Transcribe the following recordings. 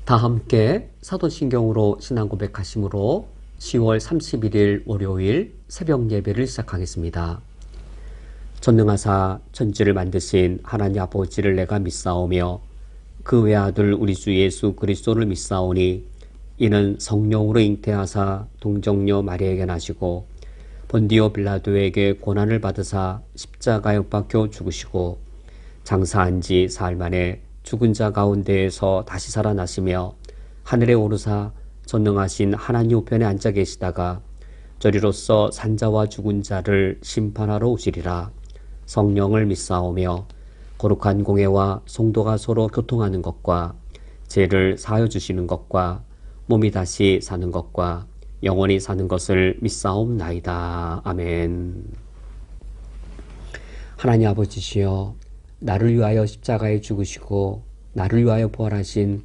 다 함께 사도신경으로 신앙 고백하심으로 10월 31일 월요일 새벽 예배를 시작하겠습니다. 전능하사 천지를 만드신 하나님 아버지를 내가 믿사오며 그 외아들 우리 주 예수 그리스도를 믿사오니 이는 성령으로 잉태하사 동정녀 마리아에게 나시고 본디오 빌라도에게 고난을 받으사 십자가에 못 박혀 죽으시고 장사한 지 사흘 만에 죽은 자 가운데에서 다시 살아나시며 하늘에 오르사 전능하신 하나님 우편에 앉아 계시다가 저리로서 산자와 죽은 자를 심판하러 오시리라. 성령을 믿사오며 거룩한 공회와 성도가 서로 교통하는 것과 죄를 사하여 주시는 것과 몸이 다시 사는 것과 영원히 사는 것을 믿사옵나이다. 아멘. 하나님 아버지시여, 나를 위하여 십자가에 죽으시고 나를 위하여 부활하신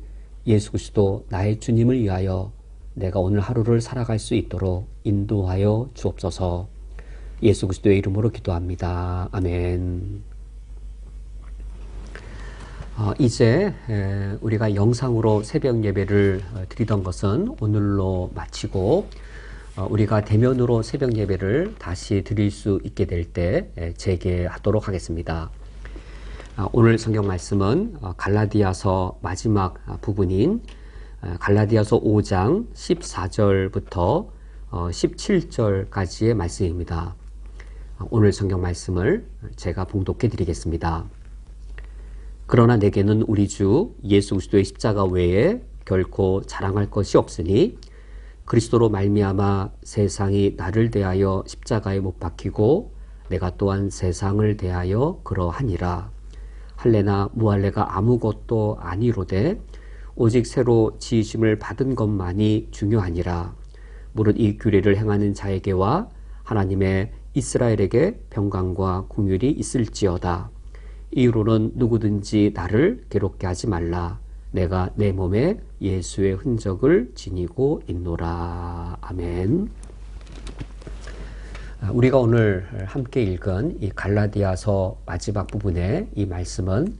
예수 그리스도 나의 주님을 위하여 내가 오늘 하루를 살아갈 수 있도록 인도하여 주옵소서. 예수 그리스도의 이름으로 기도합니다. 아멘. 이제 우리가 영상으로 새벽 예배를 드리던 것은 오늘로 마치고 우리가 대면으로 새벽 예배를 다시 드릴 수 있게 될 때 재개하도록 하겠습니다. 오늘 성경 말씀은 갈라디아서 마지막 부분인 갈라디아서 5장 14절부터 17절까지의 말씀입니다. 오늘 성경 말씀을 제가 봉독해 드리겠습니다. 그러나 내게는 우리 주 예수 그리스도의 십자가 외에 결코 자랑할 것이 없으니 그리스도로 말미암아 세상이 나를 대하여 십자가에 못 박히고 내가 또한 세상을 대하여 그러하니라. 할례나 무할례가 아무것도 아니로되 오직 새로 지으심을 받은 것만이 중요하니라. 무릇 이 규례를 행하는 자에게와 하나님의 이스라엘에게 평강과 긍휼이 있을지어다. 이후로는 누구든지 나를 괴롭게 하지 말라. 내가 내 몸에 예수의 흔적을 지니고 있노라. 아멘. 우리가 오늘 함께 읽은 이 갈라디아서 마지막 부분의 이 말씀은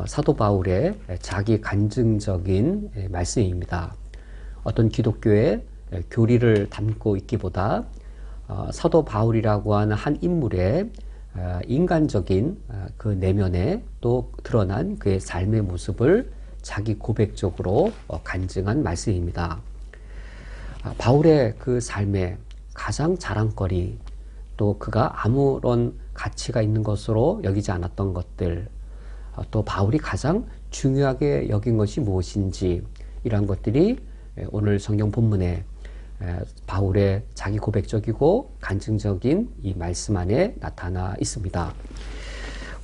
사도 바울의 자기 간증적인 말씀입니다. 어떤 기독교의 교리를 담고 있기보다 사도 바울이라고 하는 한 인물의 인간적인 그 내면에 또 드러난 그의 삶의 모습을 자기 고백적으로 간증한 말씀입니다. 바울의 그 삶의 가장 자랑거리, 또 그가 아무런 가치가 있는 것으로 여기지 않았던 것들, 또 바울이 가장 중요하게 여긴 것이 무엇인지, 이러한 것들이 오늘 성경 본문에 바울의 자기 고백적이고 간증적인 이 말씀 안에 나타나 있습니다.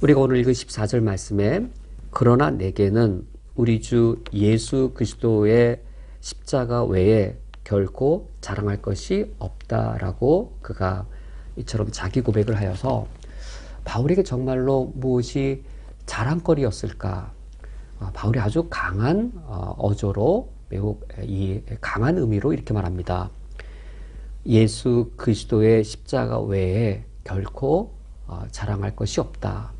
우리가 오늘 읽은 14절 말씀에 그러나 내게는 우리 주 예수 그리스도의 십자가 외에 결코 자랑할 것이 없다라고 그가 이처럼 자기 고백을 하여서 바울에게 정말로 무엇이 자랑거리였을까? 바울이 아주 강한 어조로 매우 이 강한 의미로 이렇게 말합니다. 예수 그리스도의 십자가 외에 결코 자랑할 것이 없다.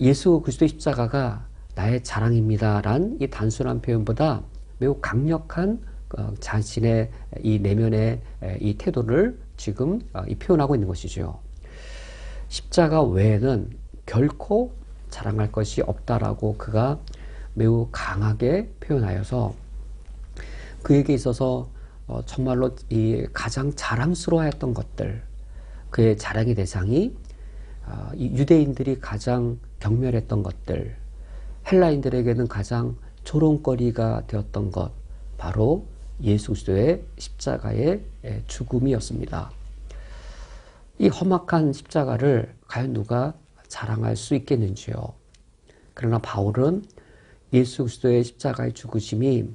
예수 그리스도의 십자가가 나의 자랑입니다란 이 단순한 표현보다 매우 강력한 자신의 이 내면의 이 태도를 지금 표현하고 있는 것이죠. 십자가 외에는 결코 자랑할 것이 없다라고 그가 매우 강하게 표현하여서 그에게 있어서 정말로 이 가장 자랑스러워했던 것들, 그의 자랑의 대상이 유대인들이 가장 경멸했던 것들, 헬라인들에게는 가장 조롱거리가 되었던 것, 바로 예수 그리스도의 십자가의 죽음이었습니다. 이 험악한 십자가를 과연 누가 자랑할 수 있겠는지요? 그러나 바울은 예수 그리스도의 십자가의 죽으심이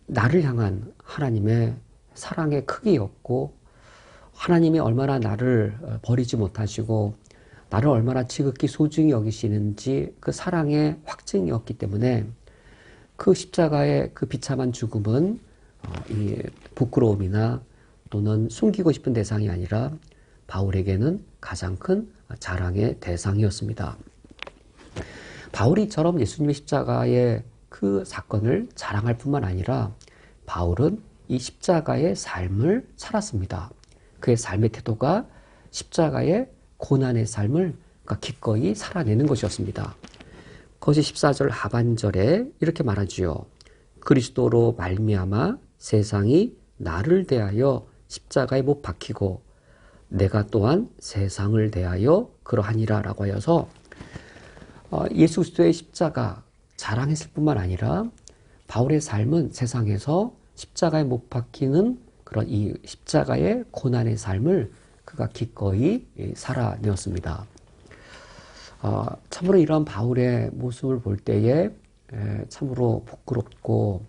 나를 향한 하나님의 사랑의 크기였고, 하나님이 얼마나 나를 버리지 못하시고 나를 얼마나 지극히 소중히 여기시는지 그 사랑의 확증이었기 때문에 그 십자가의 그 비참한 죽음은 이 부끄러움이나 또는 숨기고 싶은 대상이 아니라 바울에게는 가장 큰 자랑의 대상이었습니다. 바울이처럼 예수님의 십자가의 그 사건을 자랑할 뿐만 아니라 바울은 이 십자가의 삶을 살았습니다. 그의 삶의 태도가 십자가의 고난의 삶을 기꺼이 살아내는 것이었습니다. 거기 14절 하반절에 이렇게 말하지요. 그리스도로 말미암아 세상이 나를 대하여 십자가에 못 박히고 내가 또한 세상을 대하여 그러하니라 라고 하여서 예수 그리스도의 십자가 자랑했을 뿐만 아니라 바울의 삶은 세상에서 십자가에 못 박히는 그런 이 십자가의 고난의 삶을 그가 기꺼이 살아내었습니다. 참으로 이러한 바울의 모습을 볼 때에 참으로 부끄럽고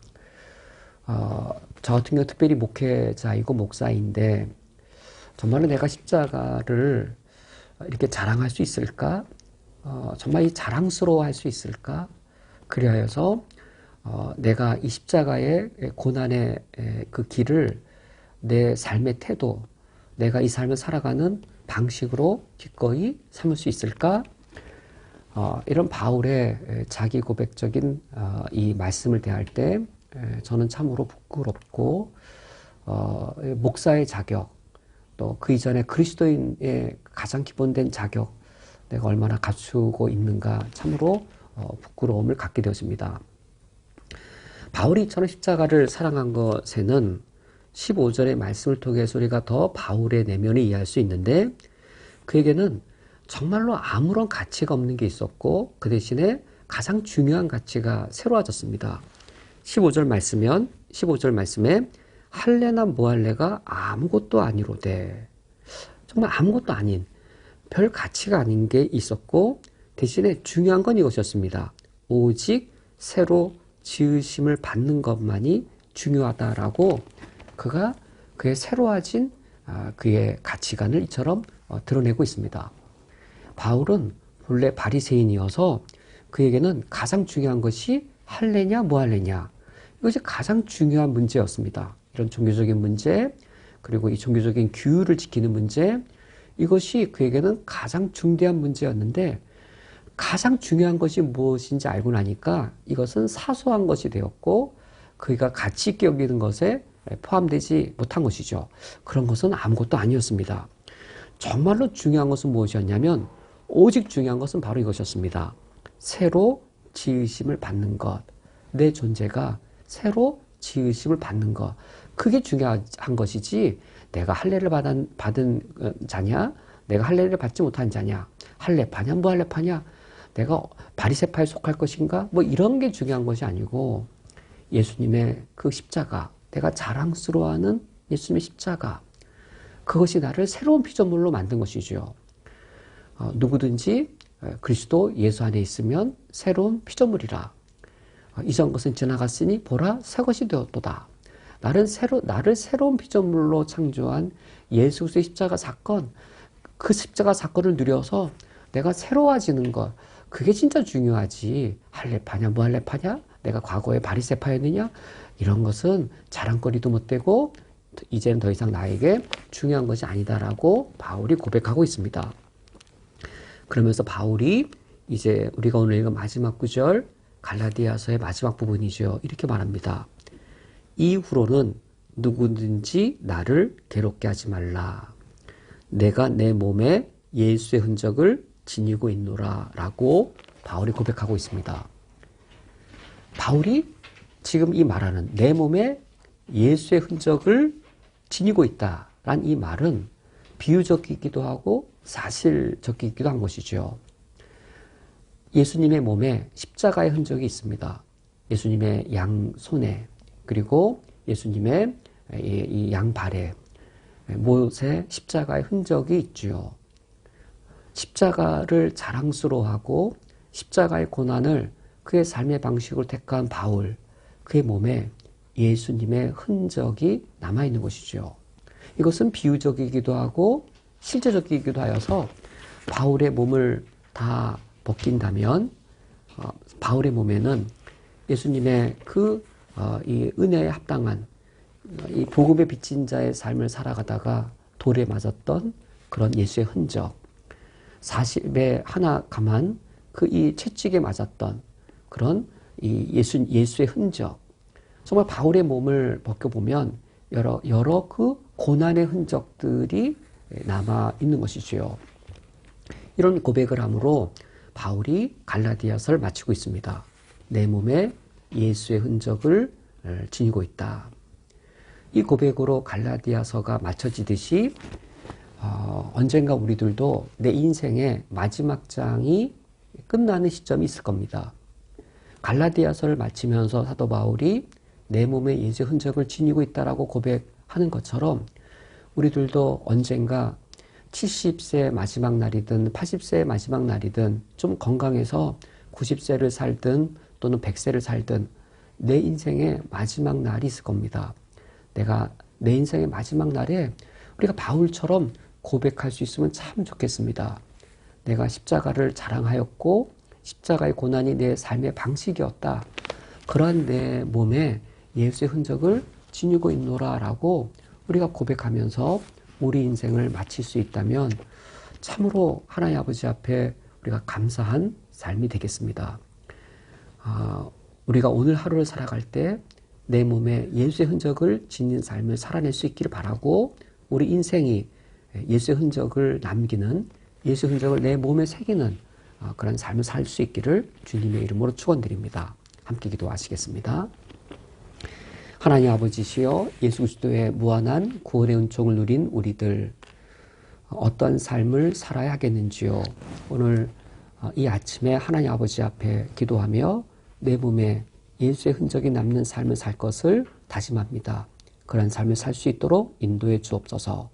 저 같은 경우 특별히 목회자이고 목사인데 정말로 내가 십자가를 이렇게 자랑할 수 있을까? 정말 이 자랑스러워할 수 있을까? 그리하여서 내가 이 십자가의 고난의 그 길을 내 삶의 태도, 내가 이 삶을 살아가는 방식으로 기꺼이 삼을 수 있을까? 이런 바울의 자기 고백적인 이 말씀을 대할 때 저는 참으로 부끄럽고 목사의 자격, 또 그 이전에 그리스도인의 가장 기본된 자격, 내가 얼마나 갖추고 있는가 참으로 부끄러움을 갖게 되었습니다. 바울이 이처럼 십자가를 사랑한 것에는 15절의 말씀을 통해서 우리가 더 바울의 내면을 이해할 수 있는데 그에게는 정말로 아무런 가치가 없는 게 있었고 그 대신에 가장 중요한 가치가 새로워졌습니다. 15절 말씀에 할래나 뭐할래가 아무것도 아니로되 정말 아무것도 아닌 별 가치가 아닌 게 있었고 대신에 중요한 건 이것이었습니다. 오직 새로 지으심을 받는 것만이 중요하다라고 그가 그의 새로워진 그의 가치관을 이처럼 드러내고 있습니다. 바울은 본래 바리새인이어서 그에게는 가장 중요한 것이 할래냐 뭐할래냐 이것이 가장 중요한 문제였습니다. 이런 종교적인 문제 그리고 이 종교적인 규율을 지키는 문제 이것이 그에게는 가장 중대한 문제였는데 가장 중요한 것이 무엇인지 알고 나니까 이것은 사소한 것이 되었고 그가 가치 있게 여기는 것에 포함되지 못한 것이죠. 그런 것은 아무것도 아니었습니다. 정말로 중요한 것은 무엇이었냐면 오직 중요한 것은 바로 이것이었습니다. 새로 지으심을 받는 것. 내 존재가 새로 지으심을 받는 것. 그게 중요한 것이지 내가 할례를 받은 자냐 내가 할례를 받지 못한 자냐 할례파냐 무할례파냐 내가 바리새파에 속할 것인가 뭐 이런 게 중요한 것이 아니고 예수님의 그 십자가 내가 자랑스러워하는 예수님의 십자가 그것이 나를 새로운 피조물로 만든 것이죠. 누구든지 그리스도 예수 안에 있으면 새로운 피조물이라. 이전 것은 지나갔으니 보라 새 것이 되었도다. 나를 새로운 피조물로 창조한 예수 그리스도의 십자가 사건, 그 십자가 사건을 누려서 내가 새로워지는 것, 그게 진짜 중요하지. 할례파냐, 무할례파냐, 내가 과거에 바리새파였느냐, 이런 것은 자랑거리도 못 되고 이제는 더 이상 나에게 중요한 것이 아니다라고 바울이 고백하고 있습니다. 그러면서 바울이 이제 우리가 오늘 읽은 마지막 구절 갈라디아서의 마지막 부분이죠. 이렇게 말합니다. 이후로는 누구든지 나를 괴롭게 하지 말라. 내가 내 몸에 예수의 흔적을 지니고 있노라 라고 바울이 고백하고 있습니다. 바울이 지금 이 말하는 내 몸에 예수의 흔적을 지니고 있다란 이 말은 비유적이기도 하고 사실적이기도 한 것이죠. 예수님의 몸에 십자가의 흔적이 있습니다. 예수님의 양손에 그리고 예수님의 이 양발에 못에 십자가의 흔적이 있죠. 십자가를 자랑스러워하고 십자가의 고난을 그의 삶의 방식으로 택한 바울, 그의 몸에 예수님의 흔적이 남아있는 것이죠. 이것은 비유적이기도 하고 실제적이기도 하여서 바울의 몸을 다 벗긴다면 바울의 몸에는 예수님의 이 은혜에 합당한 이 복음에 비친 자의 삶을 살아가다가 돌에 맞았던 그런 예수의 흔적, 40에 하나 감한 그 이 채찍에 맞았던 그런 이 예수의 흔적, 정말 바울의 몸을 벗겨보면 여러 그 고난의 흔적들이 남아 있는 것이지요. 이런 고백을 함으로 바울이 갈라디아서를 마치고 있습니다. 내 몸에 예수의 흔적을 지니고 있다. 이 고백으로 갈라디아서가 마쳐지듯이 언젠가 우리들도 내 인생의 마지막 장이 끝나는 시점이 있을 겁니다. 갈라디아서를 마치면서 사도 바울이 내 몸에 예수의 흔적을 지니고 있다라고 고백하는 것처럼 우리들도 언젠가 70세 마지막 날이든 80세의 마지막 날이든 좀 건강해서 90세를 살든 또는 100세를 살든 내 인생의 마지막 날이 있을 겁니다. 내가 내 인생의 마지막 날에 우리가 바울처럼 고백할 수 있으면 참 좋겠습니다. 내가 십자가를 자랑하였고 십자가의 고난이 내 삶의 방식이었다. 그러한 내 몸에 예수의 흔적을 지니고 있노라라고 우리가 고백하면서 우리 인생을 마칠 수 있다면 참으로 하나님 아버지 앞에 우리가 감사한 삶이 되겠습니다. 우리가 오늘 하루를 살아갈 때 내 몸에 예수의 흔적을 지닌 삶을 살아낼 수 있기를 바라고 우리 인생이 예수의 흔적을 남기는, 예수의 흔적을 내 몸에 새기는 그런 삶을 살 수 있기를 주님의 이름으로 축원드립니다. 함께 기도하시겠습니다. 하나님 아버지시여, 예수 그리스도의 무한한 구원의 은총을 누린 우리들 어떤 삶을 살아야 하겠는지요. 오늘 이 아침에 하나님 아버지 앞에 기도하며 내 몸에 예수의 흔적이 남는 삶을 살 것을 다짐합니다. 그런 삶을 살 수 있도록 인도해 주옵소서.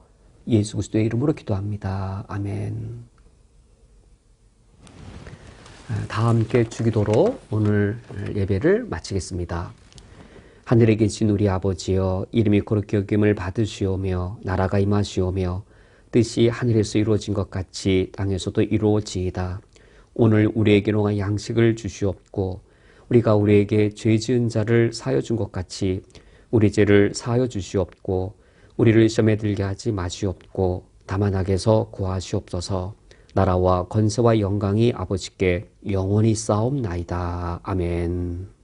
예수 그리스도의 이름으로 기도합니다. 아멘. 다 함께 주기도로 오늘 예배를 마치겠습니다. 하늘에 계신 우리 아버지여, 이름이 거룩히 여김을 받으시오며 나라가 임하시오며 뜻이 하늘에서 이루어진 것 같이 땅에서도 이루어지이다. 오늘 우리에게 일용할 양식을 주시옵고 우리가 우리에게 죄 지은 자를 사하여 준 것 같이 우리 죄를 사하여 주시옵고 우리를 시험에 들게 하지 마시옵고 다만 악에서 구하시옵소서. 나라와 권세와 영광이 아버지께 영원히 쌓옵나이다. 아멘.